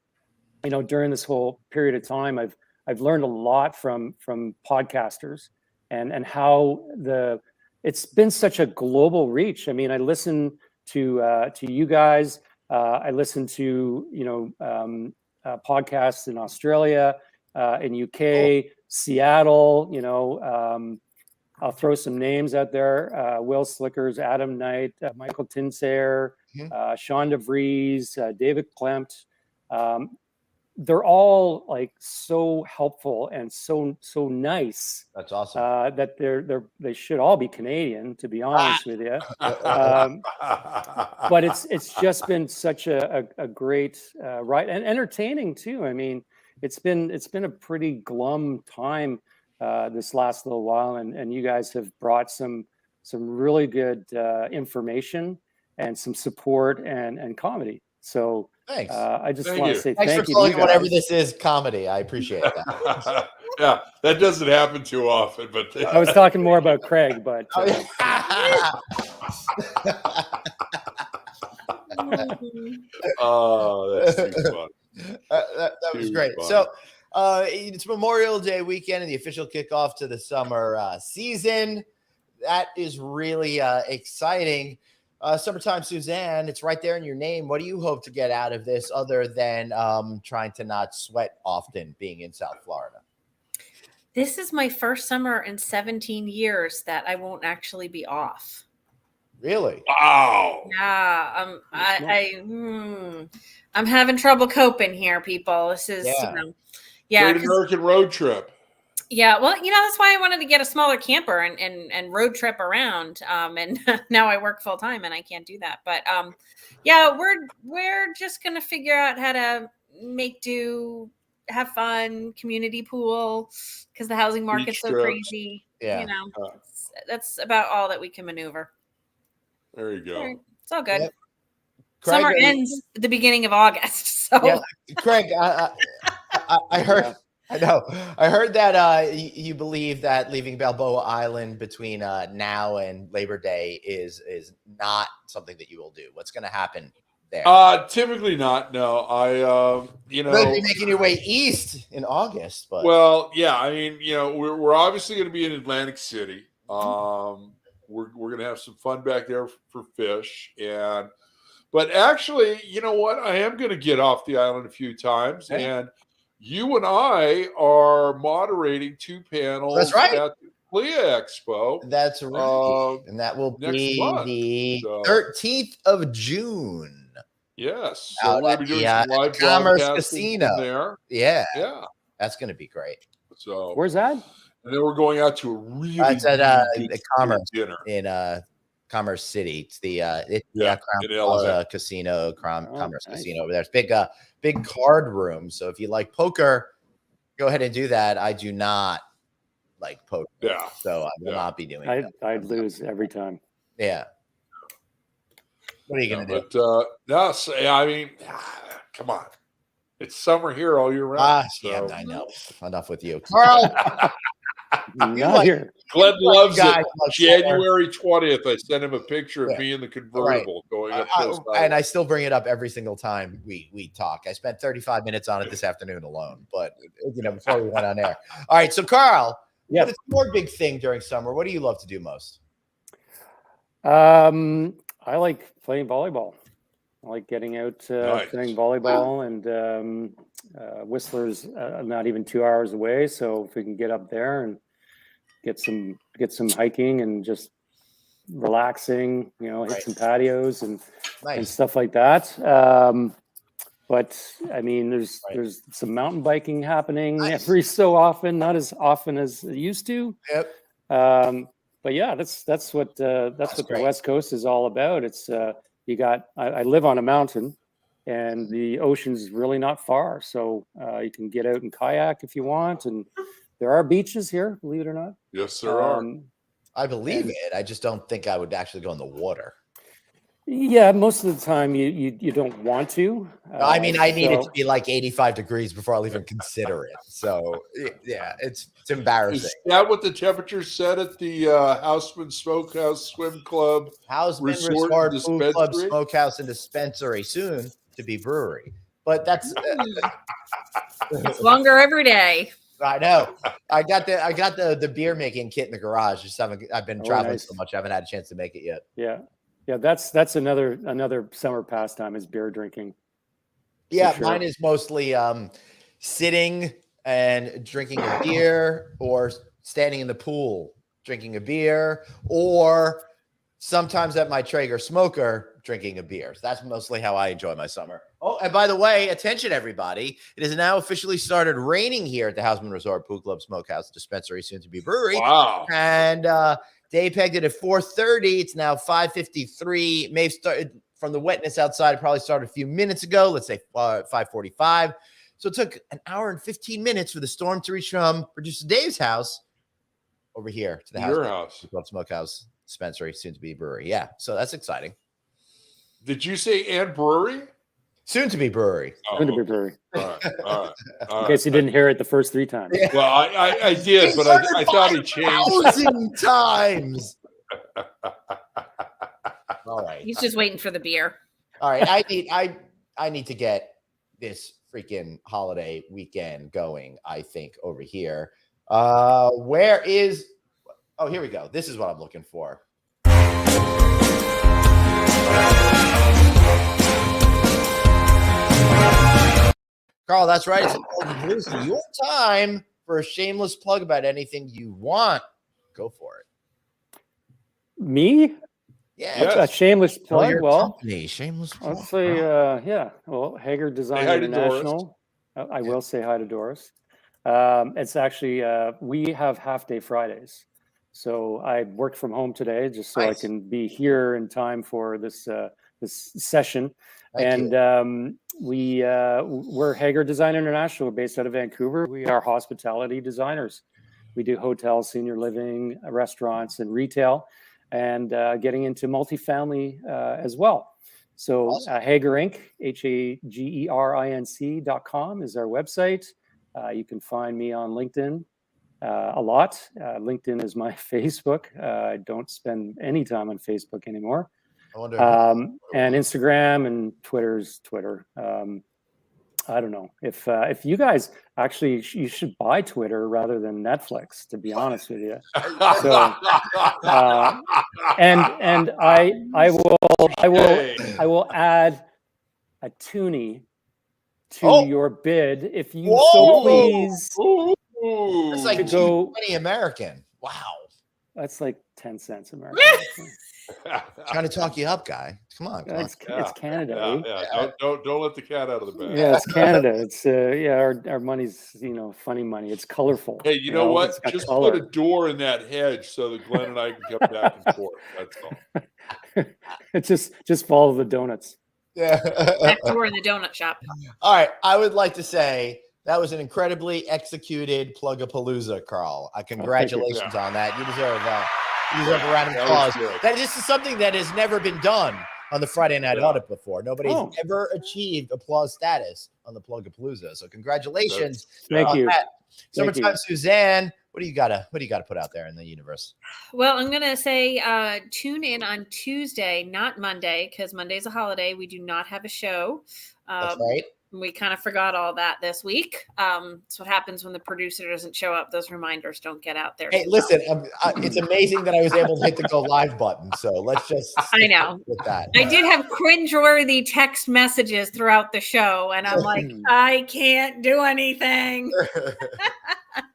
during this whole period of time, I've learned a lot from podcasters and how it's been such a global reach. I mean, I listen to you guys. I listen to podcasts in Australia, in UK, Seattle. I'll throw some names out there: Will Slickers, Adam Knight, Michael Tinsayer, Sean DeVries, David Klempt. They're all like so helpful and so nice. That's awesome. That they should all be Canadian, to be honest with you. But it's just been such a great ride and entertaining too. I mean, it's been a pretty glum time this last little while, and you guys have brought some really good information and some support and comedy. So thanks. I just want to say thanks thank for you calling to you whatever guys. this is comedy. I appreciate that. Yeah, that doesn't happen too often. But I was talking more about Craig, but oh, that's too fun. That was great. Fun. So it's Memorial Day weekend and the official kickoff to the summer season. That is really exciting. Summertime Suzanne, it's right there in your name. What do you hope to get out of this other than trying to not sweat often being in South Florida? This is my first summer in 17 years that I won't actually be off. Really? Wow. Yeah. I'm having trouble coping here, people. This is, Great American road trip. Yeah, well, that's why I wanted to get a smaller camper and road trip around. And now I work full time and I can't do that. But we're just gonna figure out how to make do, have fun, community pool, because the housing market's so crazy. Yeah, that's about all that we can maneuver. There you go. It's all good. Yep. Summer ends at the beginning of August. So yeah, Craig, I heard. Yeah. I know. I heard that you believe that leaving Balboa Island between now and Labor Day is not something that you will do. What's going to happen there? Typically not. No, I You'll be making your way east in August, but well, yeah. I mean, we're obviously going to be in Atlantic City. We're going to have some fun back there for fish, but actually, you know what? I am going to get off the island a few times, and you and I are moderating 2 panels That's right. at the CLIA Expo. That's right. And that will be month. the 13th of June. Yes. So we're going to be doing some live Commerce broadcasting Casino. there. Yeah. Yeah. That's going to be great. So Where's that? And then we're going out to a really it's at good Commerce dinner in Commerce City. It's the Yeah, Crown in Plaza LA. Casino, Commerce nice. Casino over there. It's big card room. So if you like poker, go ahead and do that. I do not like poker. Yeah. So I will not be doing that. I'd lose every time. Yeah. What are you going to do? But no, so, I mean, come on. It's summer here all year round. Yeah, I know. Enough with you. Carl. Not here. Glenn loves it. Guys, January 20th, I sent him a picture of me in the convertible going up to and I still bring it up every single time we talk. I spent 35 minutes on it this afternoon alone, but before we went on air. All right, so Carl, yeah, what's your big thing during summer? What do you love to do most? I like playing volleyball. I like getting out playing volleyball, and Whistler's not even 2 hours away. So if we can get up there and get some hiking and just relaxing, hit some patios and stuff like that. But I mean, there's some mountain biking happening every so often, not as often as it used to. Yep. But yeah, that's what the West Coast is all about. It's I live on a mountain, and the ocean's really not far, so you can get out and kayak if you want, and there are beaches here, believe it or not. Yes, there are. I believe it. I just don't think I would actually go in the water. Yeah, most of the time you don't want to. I mean, I need it to be like 85 degrees before I'll even consider it. So yeah, it's embarrassing. Is that what the temperature said at the Houseman Smokehouse Swim Club? Houseman Resort Food Club Smokehouse and Dispensary, soon to be brewery. But that's it's longer every day. I know. I got the beer making kit in the garage. I've been traveling so much, I haven't had a chance to make it yet. Yeah, that's another summer pastime is beer drinking. Yeah, sure. Mine is mostly sitting and drinking a beer, or standing in the pool drinking a beer, or sometimes at my Traeger smoker drinking a beer. So that's mostly how I enjoy my summer. Oh, and by the way, attention everybody. It has now officially started raining here at the Houseman Resort Pool Club Smokehouse Dispensary, soon to be brewery. Wow. And they pegged it at 4:30. It's now 5:53. May have started from the wetness outside. It probably started a few minutes ago. Let's say 5:45. So it took an hour and 15 minutes for the storm to reach from Producer Dave's house over here to the house. Club Smokehouse Dispensary, soon to be brewery. Yeah, so that's exciting. Did you say and brewery? Soon to be brewery. Soon to be brewery. All right. In case you didn't hear it the first 3 times. Yeah. Well, I did, but I thought he changed 1,000 times. All right. He's just waiting for the beer. All right. I need to get this freaking holiday weekend going, I think, over here. Where is here we go. This is what I'm looking for. Carl, that's right. It's your time for a shameless plug about anything you want. Go for it. Me? Yeah. A shameless plug. Company. Shameless plug. I'll say, Well, Hager Design International. I will say hi to Doris. It's actually, we have half-day Fridays. So I worked from home today just so I can be here in time for this session. We're Hager Design International, based out of Vancouver. We are hospitality designers. We do hotels, senior living, restaurants, and retail. and getting into multifamily as well. So Awesome. Hager Inc., HAGERINC.com is our website. You can find me on LinkedIn a lot. LinkedIn is my Facebook. I don't spend any time on Facebook anymore. I wonder. And Instagram and Twitter's Twitter. I don't know if you guys actually you should buy Twitter rather than Netflix, to be honest with you. So, and I will add a toonie to your bid if you so please. It's like $2.20 American. Wow. That's like 10 cents American. Trying to talk you up, guy. Come on. It's Canada. Don't let the cat out of the bag. Yeah, it's Canada. It's our money's funny money. It's colorful. Hey, you know what? Just put a door in that hedge so that Glenn and I can come back and forth. That's all. It's just follow the donuts. Yeah. Next door in the donut shop. All right. I would like to say that was an incredibly executed plug-a-palooza, Karl. Congratulations on that. You deserve that. You deserve a round of applause. This is something that has never been done on the Friday Night Audit before. Nobody's ever achieved applause status on the Plug-a-Palooza. So congratulations. Thank you. That. Summertime Suzanne, what do you gotta put out there in the universe? Well, I'm gonna say tune in on Tuesday, not Monday, because Monday's a holiday. We do not have a show. That's right. We kind of forgot all that this week. That's what happens when the producer doesn't show up. Those reminders don't get out there. Hey, listen, it's amazing that I was able to hit the go live button. So let's just. I know. With that. I did have cringeworthy text messages throughout the show, and I'm like, I can't do anything.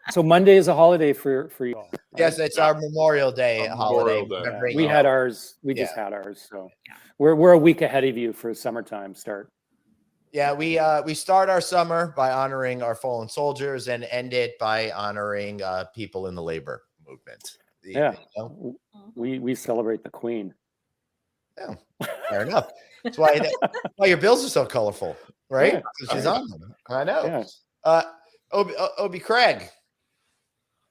So Monday is a holiday for you all. Right? Yes, it's our Memorial Day holiday. We had ours. We just had ours. So we're a week ahead of you for summertime start. Yeah, we start our summer by honoring our fallen soldiers and end it by honoring people in the labor movement. We celebrate the Queen. Yeah, fair enough. That's why your bills are so colorful, right? Yeah. She's on them. I know. Yeah. Obi Craig.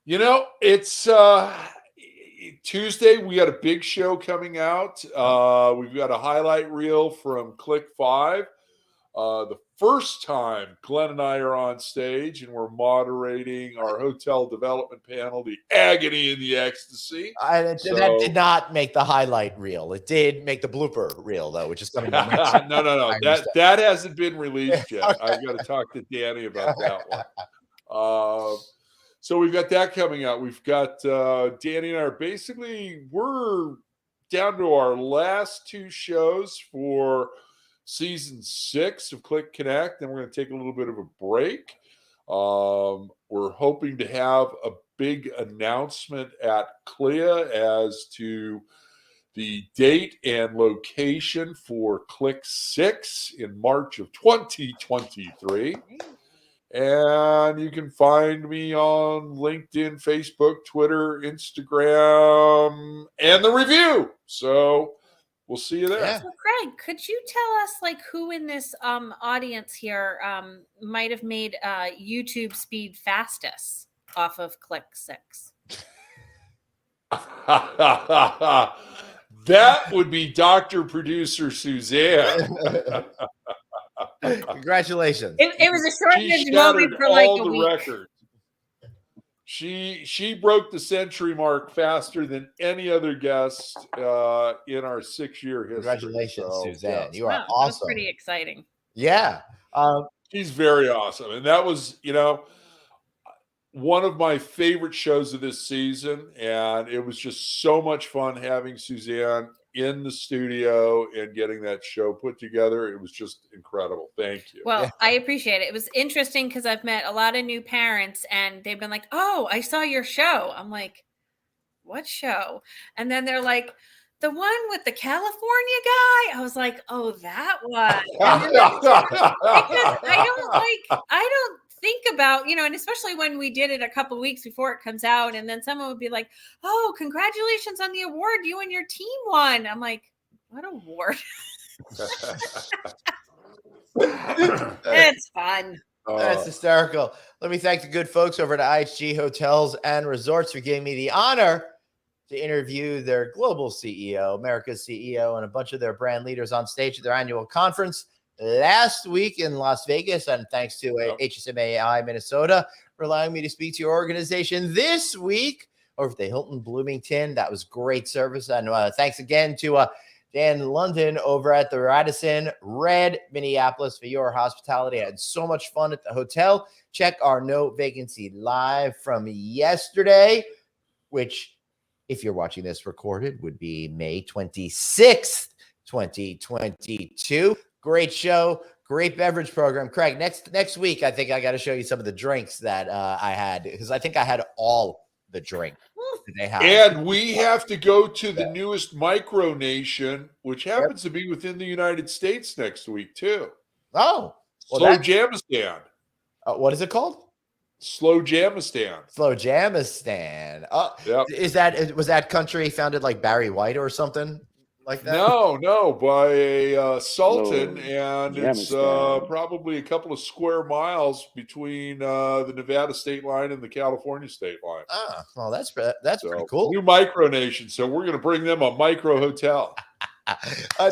It's Tuesday. We got a big show coming out. We've got a highlight reel from Click 5. The first time Glenn and I are on stage and we're moderating our hotel development panel, The Agony and the Ecstasy. That did not make the highlight reel. It did make the blooper reel, though, which is coming out. No. That hasn't been released yet. Okay. I've got to talk to Danny about that one. So we've got that coming out. We've got Danny and I we're down to our last two shows for season 6 of Click Connect, and we're going to take a little bit of a break. We're hoping to have a big announcement at CLIA as to the date and location for Click 6 in March of 2023. And you can find me on LinkedIn, Facebook, Twitter, Instagram, and the review. So we'll see you there. Yeah. So, Craig, could you tell us who in this audience here might have made YouTube speed fastest off of Click 6? That would be Dr. Producer Suzanne. Congratulations. It was a short-lived moment for a week. Records. She broke the century mark faster than any other guest in our 6-year history. Congratulations, Suzanne. You are awesome. That's pretty exciting. Yeah. She's very awesome. And that was, one of my favorite shows of this season. And it was just so much fun having Suzanne in the studio and getting that show put together. It was just incredible. Thank you. Well, I appreciate it. It was interesting because I've met a lot of new parents and they've been like, "Oh, I saw your show." I'm like, "What show?" And then they're like, "The one with the California guy." I was like, "Oh, that one." Because I don't think about, and especially when we did it a couple of weeks before it comes out, and then someone would be like, "Oh, congratulations on the award you and your team won." I'm like, "What award?" It's fun. That's hysterical. Let me thank the good folks over at IHG Hotels and Resorts for giving me the honor to interview their global CEO, America's CEO, and a bunch of their brand leaders on stage at their annual conference last week in Las Vegas. And thanks to HSMAI Minnesota for allowing me to speak to your organization this week over at the Hilton Bloomington. That was great service. And thanks again to Dan London over at the Radisson Red Minneapolis for your hospitality. I had so much fun at the hotel. Check our No Vacancy Live from yesterday, which, if you're watching this recorded, would be May 26th, 2022. Great show, great beverage program. Craig, next week, I think I got to show you some of the drinks that I had, because I think I had all the drink that they had. And we have to go to the newest micronation, which happens to be within the United States next week, too. Oh. Well, Slow Jamistan. What is it called? Slow Jamistan. Slow Jamistan. Was that country founded like Barry White or something like that? No, by a Sultan, and it's Jamistan. probably a couple of square miles between the Nevada state line and the California state line. Ah, well, that's pretty cool. New micronation, so we're going to bring them a micro hotel.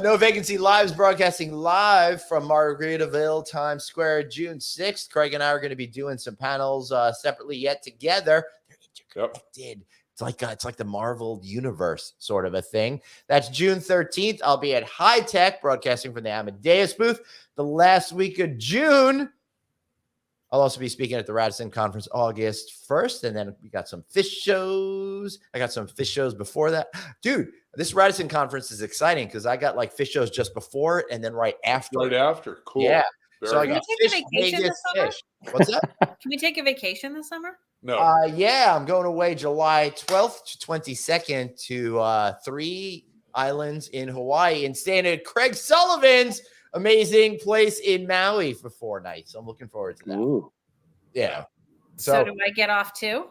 No Vacancy Live is broadcasting live from Margaritaville, Times Square, June 6th. Craig and I are going to be doing some panels separately yet together. They're interconnected. It's like the Marvel universe sort of a thing. That's June 13th. I'll be at High Tech broadcasting from the Amadeus booth. The last week of June, I'll also be speaking at the Radisson Conference August 1st. And then we got some fish shows. I got some fish shows before that. Dude, this Radisson Conference is exciting because I got like fish shows just before it and then right after. Right after. Cool. Yeah. Very So I nice. got Can we fish, take a vacation Vegas, this summer? fish. What's that? Can we take a vacation this summer? No. Yeah, I'm going away July 12th to 22nd to 3 islands in Hawaii and staying at Craig Sullivan's amazing place in Maui for 4 nights. So I'm looking forward to that. Ooh. Yeah. So do I get off too?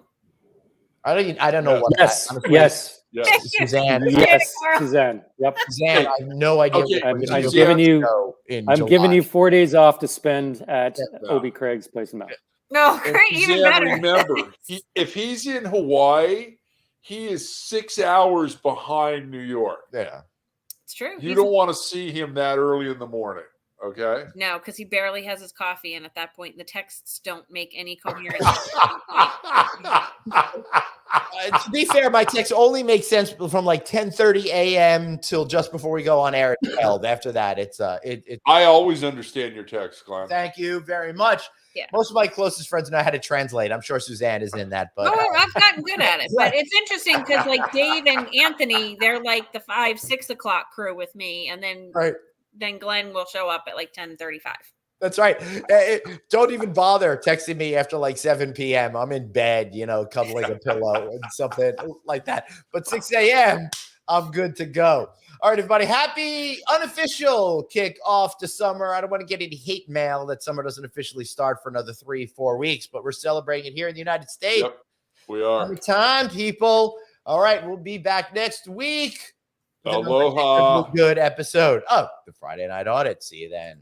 I don't know what. Yes. honestly, Yes. Yes. Suzanne. Yes. Suzanne. Yep. Suzanne, I have no idea. Okay, what we're I'm gonna giving do you- in I'm July. giving you 4 days off to spend at Yeah. Obi Craig's place in Maui. No, great, even Suzanne, better. remember, if he's in Hawaii, he is 6 hours behind New York. Yeah. It's true. You don't want to see him that early in the morning. Okay. No, because he barely has his coffee, and at that point, the texts don't make any coherence. To be fair, my text only makes sense from like 10:30 a.m. till just before we go on air. It's 12. After that, it's I always understand your text, Glenn. Thank you very much. Yeah. Most of my closest friends know how to translate. I'm sure Suzanne is in that, but I've gotten good at it. But it's interesting because, like, Dave and Anthony, they're like the 5, 6 o'clock crew with me, and then then Glenn will show up at like 10:35. That's right. Don't even bother texting me after like 7 p.m. I'm in bed, cuddling a pillow and something like that. But 6 a.m., I'm good to go. All right, everybody. Happy unofficial kickoff to summer. I don't want to get any hate mail that summer doesn't officially start for another 3-4 weeks, but we're celebrating it here in the United States. Yep, we are. Every time, people. All right, we'll be back next week. Aloha. Good episode of the Friday Night Audit. See you then.